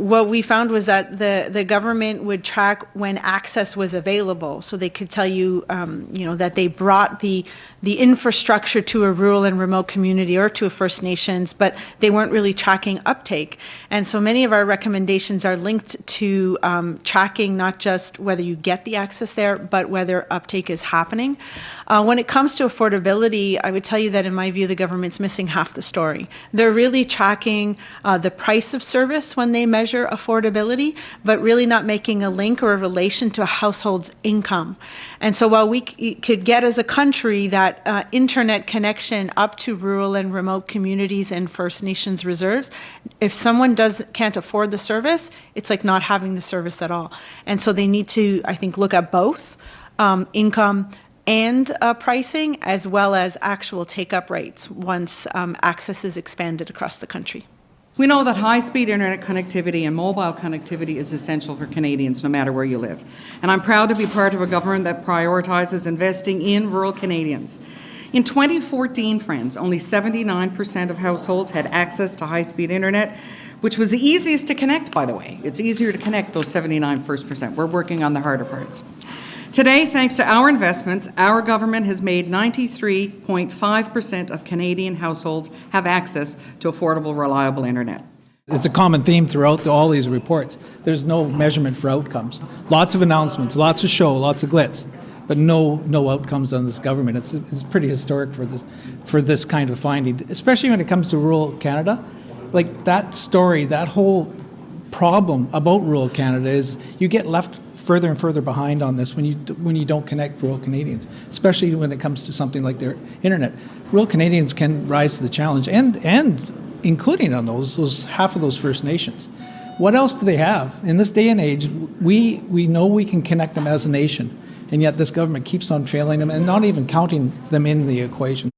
what we found was that the government would track when access was available, so they could tell you, that they brought the infrastructure to a rural and remote community or to a First Nations, but they weren't really tracking uptake. And so many of our recommendations are linked to tracking not just whether you get the access there, but whether uptake is happening. When it comes to affordability, I would tell you that in my view, the government's missing half the story. They're really tracking the price of service when they measure affordability, but really not making a link or a relation to a household's income. And so while we could get as a country that internet connection up to rural and remote communities and First Nations reserves, if someone can't afford the service, it's like not having the service at all. And so they need to, I think, look at both income and pricing, as well as actual take-up rates once access is expanded across the country. We know that high-speed internet connectivity and mobile connectivity is essential for Canadians no matter where you live. And I'm proud to be part of a government that prioritizes investing in rural Canadians. In 2014, friends, only 79% of households had access to high-speed internet, which was the easiest to connect, by the way. It's easier to connect those 79 first percent. We're working on the harder parts. Today, thanks to our investments, our government has made 93.5% of Canadian households have access to affordable, reliable internet. It's a common theme throughout all these reports. There's no measurement for outcomes. Lots of announcements, lots of show, lots of glitz, but no outcomes on this government. It's pretty historic for this kind of finding, especially when it comes to rural Canada. Like that story, that whole problem about rural Canada is you get left further and further behind on this when you don't connect rural Canadians, especially when it comes to something like their internet. Rural Canadians can rise to the challenge, and including on those half of those First Nations. What else do they have? In this day and age, we know we can connect them as a nation, and yet this government keeps on failing them and not even counting them in the equation.